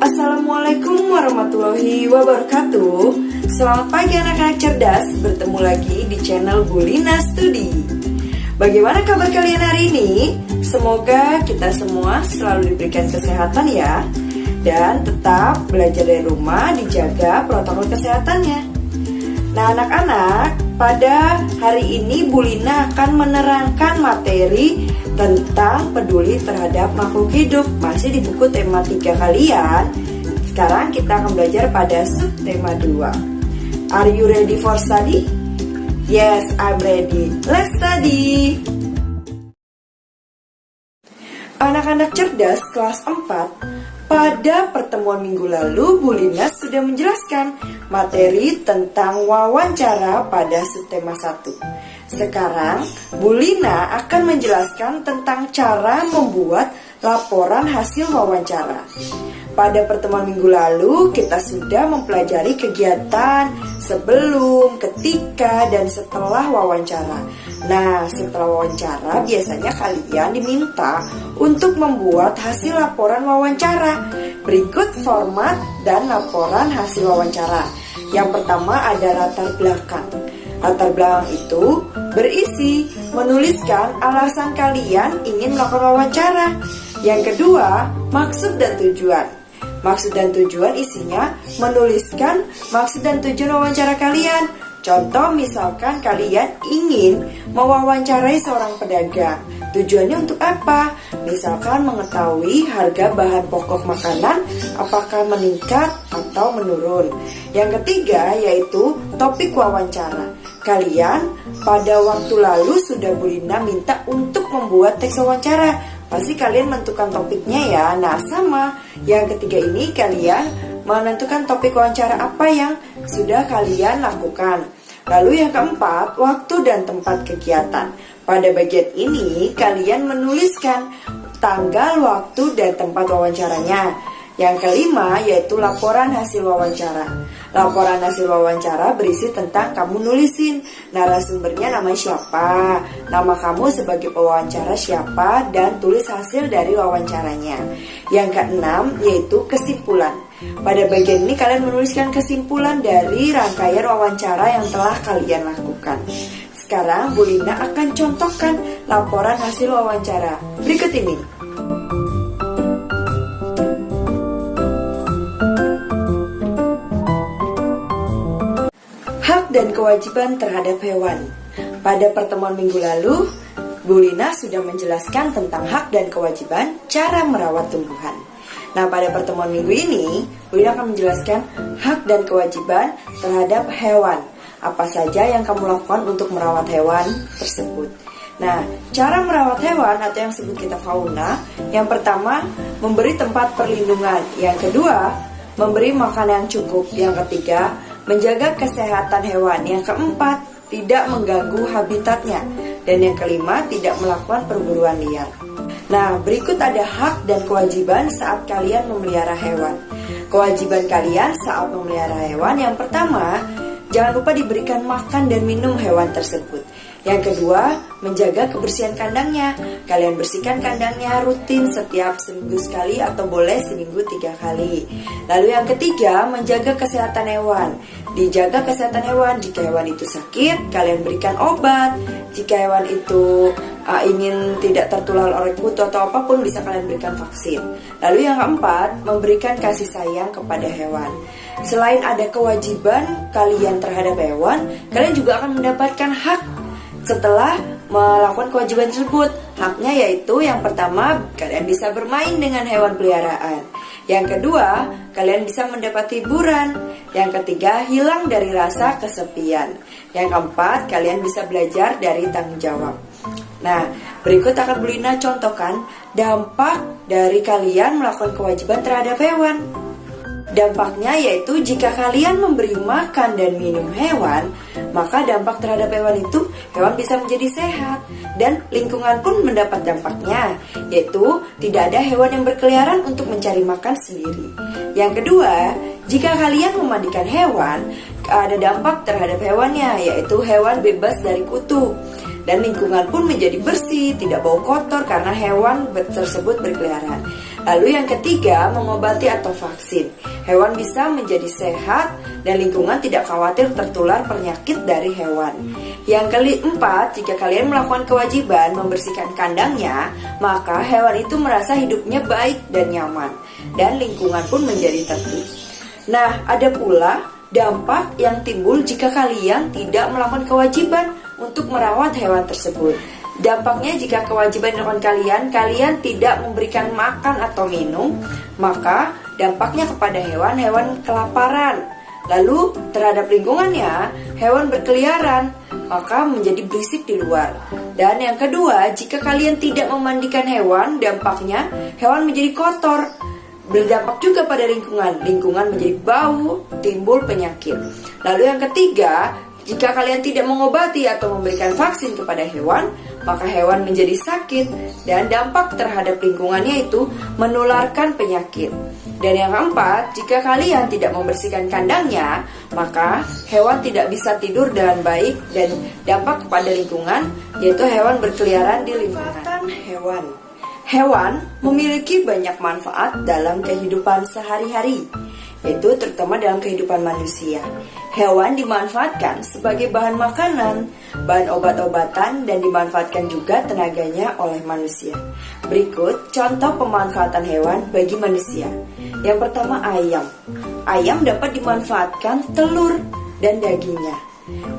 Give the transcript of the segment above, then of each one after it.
Assalamualaikum warahmatullahi wabarakatuh. Selamat pagi anak-anak cerdas. Bertemu lagi di channel Bulina Studi. Bagaimana kabar kalian hari ini? Semoga kita semua selalu diberikan kesehatan ya. Dan tetap belajar dari rumah, dijaga protokol kesehatannya. Nah anak-anak, pada hari ini Bulina akan menerangkan materi tentang peduli terhadap makhluk hidup. Masih di buku tema 3 kalian. Sekarang kita akan belajar pada subtema 2. Are you ready for study? Yes, I'm ready. Let's study. Anak-anak cerdas kelas 4, pada pertemuan minggu lalu Bulina sudah menjelaskan materi tentang wawancara pada subtema 1. Sekarang, Bulina akan menjelaskan tentang cara membuat laporan hasil wawancara. Pada pertemuan minggu lalu, kita sudah mempelajari kegiatan sebelum, ketika, dan setelah wawancara. Nah, setelah wawancara, biasanya kalian diminta untuk membuat hasil laporan wawancara. Berikut format dan laporan hasil wawancara. Yang pertama ada latar belakang. Latar belakang itu berisi menuliskan alasan kalian ingin melakukan wawancara. Yang kedua, maksud dan tujuan. Maksud dan tujuan isinya menuliskan maksud dan tujuan wawancara kalian. Contoh misalkan kalian ingin mewawancarai seorang pedagang. Tujuannya untuk apa? Misalkan mengetahui harga bahan pokok makanan apakah meningkat atau menurun. Yang ketiga yaitu topik wawancara. Kalian pada waktu lalu sudah Bulina minta untuk membuat teks wawancara. Pasti kalian menentukan topiknya ya. Nah sama, yang ketiga ini kalian menentukan topik wawancara apa yang sudah kalian lakukan. Lalu yang keempat, waktu dan tempat kegiatan. Pada bagian ini kalian menuliskan tanggal, waktu, dan tempat wawancaranya. Yang kelima yaitu laporan hasil wawancara. Laporan hasil wawancara berisi tentang kamu nulisin narasumbernya namanya siapa, nama kamu sebagai pewawancara siapa, dan tulis hasil dari wawancaranya. Yang keenam yaitu kesimpulan. Pada bagian ini kalian menuliskan kesimpulan dari rangkaian wawancara yang telah kalian lakukan. Sekarang Bulina akan contohkan laporan hasil wawancara. Berikut ini. Hak dan kewajiban terhadap hewan. Pada pertemuan minggu lalu, Bulina sudah menjelaskan tentang hak dan kewajiban cara merawat tumbuhan. Nah, pada pertemuan minggu ini, Bulina akan menjelaskan hak dan kewajiban terhadap hewan. Apa saja yang kamu lakukan untuk merawat hewan tersebut. Nah, cara merawat hewan atau yang disebut kita fauna, yang pertama, memberi tempat perlindungan. Yang kedua, memberi makan yang cukup. Yang ketiga, menjaga kesehatan hewan. Yang keempat, tidak mengganggu habitatnya. Dan yang kelima, tidak melakukan perburuan liar. Nah, berikut ada hak dan kewajiban saat kalian memelihara hewan. Kewajiban kalian saat memelihara hewan, yang pertama, jangan lupa diberikan makan dan minum hewan tersebut. Yang kedua, menjaga kebersihan kandangnya. Kalian bersihkan kandangnya rutin setiap seminggu sekali atau boleh seminggu 3 kali. Lalu yang ketiga, menjaga kesehatan hewan. Dijaga kesehatan hewan, jika hewan itu sakit, kalian berikan obat. Jika hewan itu ingin tidak tertular oleh kutu atau apapun, bisa kalian berikan vaksin. Lalu yang keempat, memberikan kasih sayang kepada hewan. Selain ada kewajiban kalian terhadap hewan, kalian juga akan mendapatkan hak setelah melakukan kewajiban tersebut. Haknya yaitu yang pertama, kalian bisa bermain dengan hewan peliharaan. Yang kedua, kalian bisa mendapat hiburan. Yang ketiga, hilang dari rasa kesepian. Yang keempat, kalian bisa belajar dari tanggung jawab. Nah, berikut akan Bulina contohkan dampak dari kalian melakukan kewajiban terhadap hewan. Dampaknya yaitu jika kalian memberi makan dan minum hewan, maka dampak terhadap hewan itu, hewan bisa menjadi sehat. Dan lingkungan pun mendapat dampaknya, yaitu tidak ada hewan yang berkeliaran untuk mencari makan sendiri. Yang kedua, jika kalian memandikan hewan, ada dampak terhadap hewannya, yaitu hewan bebas dari kutu. Dan lingkungan pun menjadi bersih, tidak bau kotor karena hewan tersebut berkeliaran. Lalu yang ketiga, mengobati atau vaksin. Hewan bisa menjadi sehat dan lingkungan tidak khawatir tertular penyakit dari hewan. Yang keempat, jika kalian melakukan kewajiban membersihkan kandangnya, maka hewan itu merasa hidupnya baik dan nyaman, dan lingkungan pun menjadi tertib. Nah, ada pula dampak yang timbul jika kalian tidak melakukan kewajiban untuk merawat hewan tersebut. Dampaknya jika kewajiban dilakukan kalian tidak memberikan makan atau minum, maka dampaknya kepada hewan kelaparan. Lalu terhadap lingkungannya, hewan berkeliaran, maka menjadi berisik di luar. Dan yang kedua, jika kalian tidak memandikan hewan, dampaknya hewan menjadi kotor. Berdampak juga pada lingkungan menjadi bau, timbul penyakit. Lalu yang ketiga, jika kalian tidak mengobati atau memberikan vaksin kepada hewan, maka hewan menjadi sakit dan dampak terhadap lingkungannya itu menularkan penyakit. Dan yang keempat, jika kalian tidak membersihkan kandangnya, maka hewan tidak bisa tidur dengan baik dan dampak kepada lingkungan, yaitu hewan berkeliaran di lingkungan. Hewan memiliki banyak manfaat dalam kehidupan sehari-hari, yaitu terutama dalam kehidupan manusia. Hewan dimanfaatkan sebagai bahan makanan, bahan obat-obatan, dan dimanfaatkan juga tenaganya oleh manusia. Berikut contoh pemanfaatan hewan bagi manusia. Yang pertama, ayam. Ayam dapat dimanfaatkan telur dan dagingnya.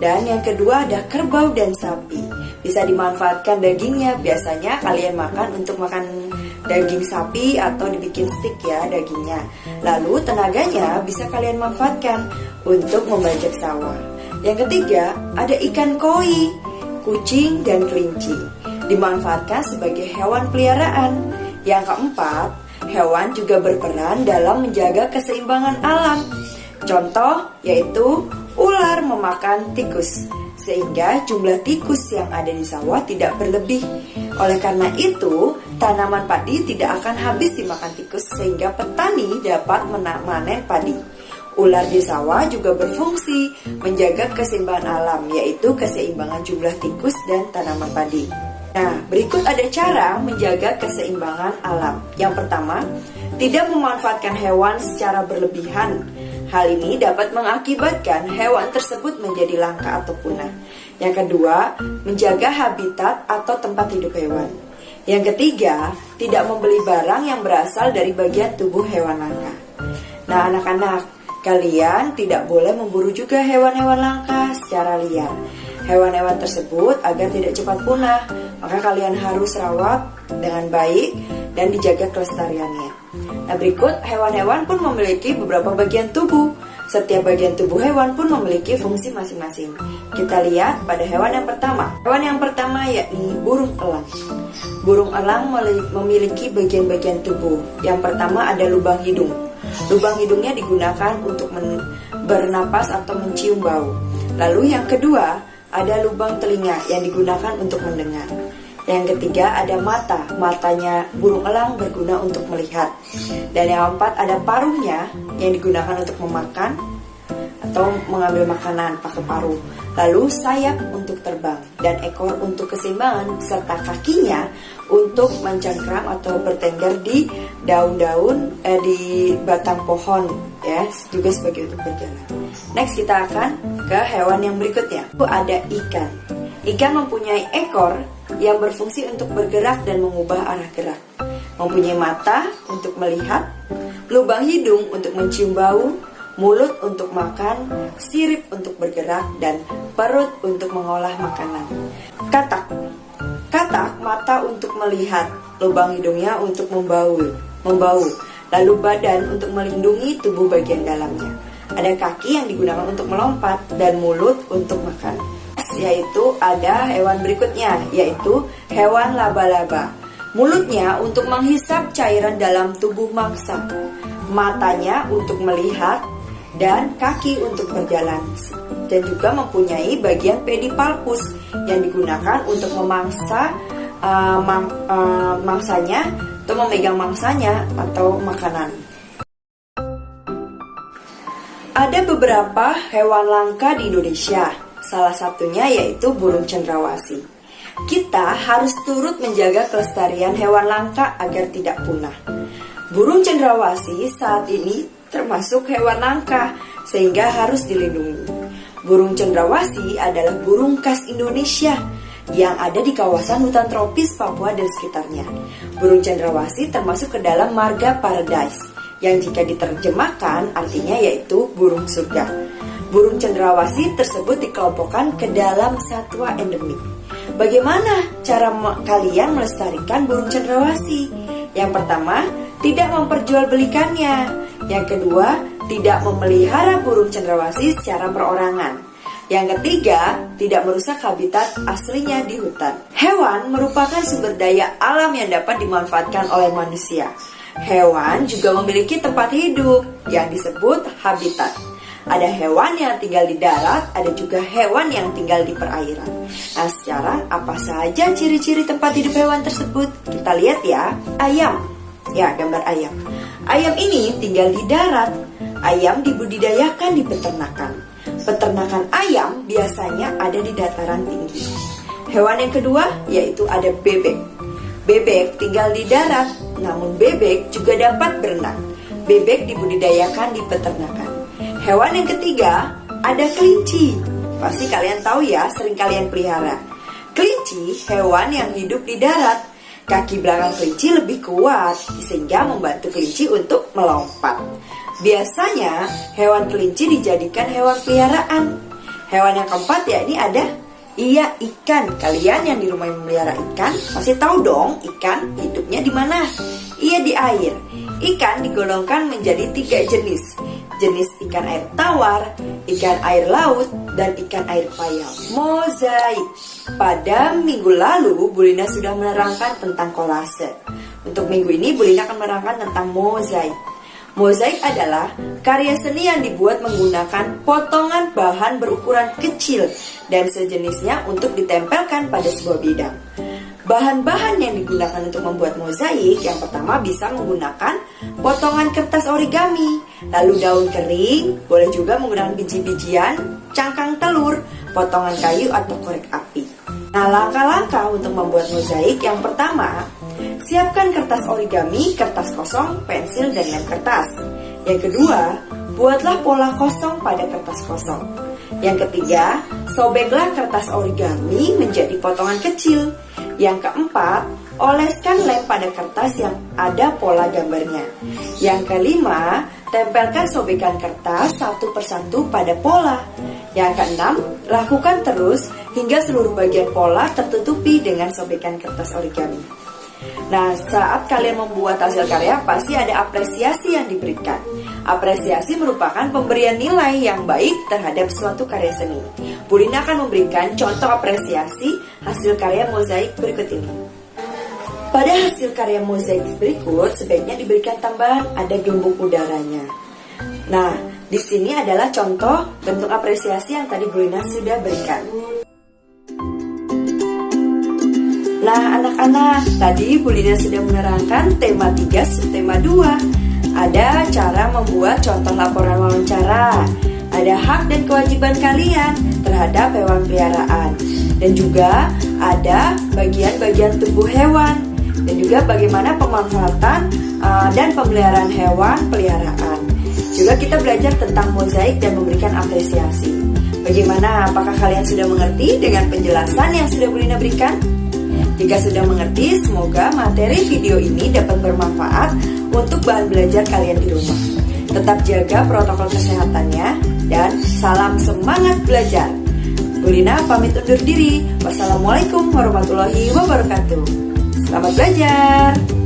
Dan yang kedua ada kerbau dan sapi. Bisa dimanfaatkan dagingnya. Biasanya kalian untuk makan daging sapi atau dibikin steak ya dagingnya. Lalu tenaganya bisa kalian manfaatkan untuk membajak sawah. Yang ketiga ada ikan koi, kucing dan kelinci. Dimanfaatkan sebagai hewan peliharaan. Yang keempat, hewan juga berperan dalam menjaga keseimbangan alam. Contoh yaitu ular memakan tikus, sehingga jumlah tikus yang ada di sawah tidak berlebih. Oleh karena itu, tanaman padi tidak akan habis dimakan tikus sehingga petani dapat memanen padi. Ular di sawah juga berfungsi menjaga keseimbangan alam, yaitu keseimbangan jumlah tikus dan tanaman padi. Nah, berikut ada cara menjaga keseimbangan alam. Yang pertama, tidak memanfaatkan hewan secara berlebihan. Hal ini dapat mengakibatkan hewan tersebut menjadi langka atau punah. Yang kedua, menjaga habitat atau tempat hidup hewan. Yang ketiga, tidak membeli barang yang berasal dari bagian tubuh hewan langka. Nah, anak-anak, kalian tidak boleh memburu juga hewan-hewan langka secara liar. Hewan-hewan tersebut agar tidak cepat punah, maka kalian harus rawat dengan baik dan dijaga kelestariannya. Nah, berikut hewan-hewan pun memiliki beberapa bagian tubuh. Setiap bagian tubuh hewan pun memiliki fungsi masing-masing. Kita lihat pada hewan yang pertama. Hewan yang pertama yakni burung elang. Burung elang memiliki bagian-bagian tubuh. Yang pertama ada lubang hidung. Lubang hidungnya digunakan untuk bernapas atau mencium bau. Lalu yang kedua ada lubang telinga yang digunakan untuk mendengar. Yang ketiga ada mata. Matanya burung elang berguna untuk melihat. Dan yang keempat ada paruhnya yang digunakan untuk memakan atau mengambil makanan pakai paruh. Lalu sayap untuk terbang dan ekor untuk keseimbangan, serta kakinya untuk mencengkram atau bertengger di daun-daun di batang pohon ya, juga sebagai untuk berjalan. Next kita akan ke hewan yang berikutnya. Itu ada ikan. Ikan mempunyai ekor yang berfungsi untuk bergerak dan mengubah arah gerak. Mempunyai mata untuk melihat, lubang hidung untuk mencium bau, mulut untuk makan, sirip untuk bergerak, dan perut untuk mengolah makanan. Katak. Katak mata untuk melihat, lubang hidungnya untuk membau, lalu badan untuk melindungi tubuh bagian dalamnya. Ada kaki yang digunakan untuk melompat dan mulut untuk makan. Yaitu ada hewan berikutnya, yaitu hewan laba-laba. Mulutnya untuk menghisap cairan dalam tubuh mangsa, matanya untuk melihat, dan kaki untuk berjalan. Dan juga mempunyai bagian pedipalpus yang digunakan untuk memangsa mangsanya atau memegang mangsanya atau makanan. Ada beberapa hewan langka di Indonesia. Salah satunya yaitu burung cendrawasih. Kita harus turut menjaga kelestarian hewan langka agar tidak punah. Burung cendrawasih saat ini termasuk hewan langka sehingga harus dilindungi. Burung cendrawasih adalah burung khas Indonesia yang ada di kawasan hutan tropis Papua dan sekitarnya. Burung cendrawasih termasuk ke dalam marga Paradise, yang jika diterjemahkan artinya yaitu burung surga. Burung cendrawasih tersebut dikelompokkan ke dalam satwa endemik. Bagaimana cara kalian melestarikan burung cendrawasih? Yang pertama, tidak memperjualbelikannya. Yang kedua, tidak memelihara burung cendrawasih secara perorangan. Yang ketiga, tidak merusak habitat aslinya di hutan. Hewan merupakan sumber daya alam yang dapat dimanfaatkan oleh manusia. Hewan juga memiliki tempat hidup yang disebut habitat. Ada hewan yang tinggal di darat, ada juga hewan yang tinggal di perairan. Nah, sekarang apa saja ciri-ciri tempat hidup hewan tersebut? Kita lihat ya. Ayam. Ya, gambar ayam. Ayam ini tinggal di darat. Ayam dibudidayakan di peternakan. Peternakan ayam biasanya ada di dataran tinggi. Hewan yang kedua yaitu ada bebek. Bebek tinggal di darat, namun bebek juga dapat berenang. Bebek dibudidayakan di peternakan. Hewan yang ketiga ada kelinci. Pasti kalian tahu ya, sering kalian pelihara. Kelinci hewan yang hidup di darat. Kaki belakang kelinci lebih kuat sehingga membantu kelinci untuk melompat. Biasanya hewan kelinci dijadikan hewan peliharaan. Hewan yang keempat ya ini ada ikan. Kalian yang di rumah memelihara ikan pasti tahu dong ikan hidupnya di mana? Iya, di air. Ikan digolongkan menjadi 3 jenis. Jenis ikan air tawar, ikan air laut, dan ikan air payau. Mozaik. Pada minggu lalu, Bu Lina sudah menerangkan tentang kolase. Untuk minggu ini, Bu Lina akan menerangkan tentang mozaik. Mozaik adalah karya seni yang dibuat menggunakan potongan bahan berukuran kecil dan sejenisnya untuk ditempelkan pada sebuah bidang. Bahan-bahan yang digunakan untuk membuat mozaik yang pertama bisa menggunakan potongan kertas origami, lalu daun kering, boleh juga menggunakan biji-bijian, cangkang telur, potongan kayu atau korek api. Nah, langkah-langkah untuk membuat mozaik yang pertama, siapkan kertas origami, kertas kosong, pensil, dan lem kertas. Yang kedua, buatlah pola kosong pada kertas kosong. Yang ketiga, sobeklah kertas origami menjadi potongan kecil. Yang keempat, oleskan lem pada kertas yang ada pola gambarnya. Yang kelima, tempelkan sobekan kertas satu persatu pada pola. Yang keenam, lakukan terus hingga seluruh bagian pola tertutupi dengan sobekan kertas origami. Nah, saat kalian membuat hasil karya pasti ada apresiasi yang diberikan. Apresiasi merupakan pemberian nilai yang baik terhadap suatu karya seni. Bu Lina akan memberikan contoh apresiasi hasil karya mozaik berikut ini. Pada hasil karya mozaik berikut sebaiknya diberikan tambahan ada gelembung udaranya. Nah, di sini adalah contoh bentuk apresiasi yang tadi Bu Lina sudah berikan. Nah, anak-anak, tadi Bu Lina sudah menerangkan tema 3 subtema 2. Ada cara membuat contoh laporan wawancara, ada hak dan kewajiban kalian terhadap hewan peliharaan, dan juga ada bagian-bagian tubuh hewan, dan juga bagaimana pemanfaatan dan pemeliharaan hewan peliharaan. Juga kita belajar tentang mozaik dan memberikan apresiasi. Bagaimana? Apakah kalian sudah mengerti dengan penjelasan yang sudah Bu Lina berikan? Jika sudah mengerti, semoga materi video ini dapat bermanfaat untuk bahan belajar kalian di rumah. Tetap jaga protokol kesehatannya dan salam semangat belajar. Bu Lina pamit undur diri. Wassalamualaikum warahmatullahi wabarakatuh. Selamat belajar.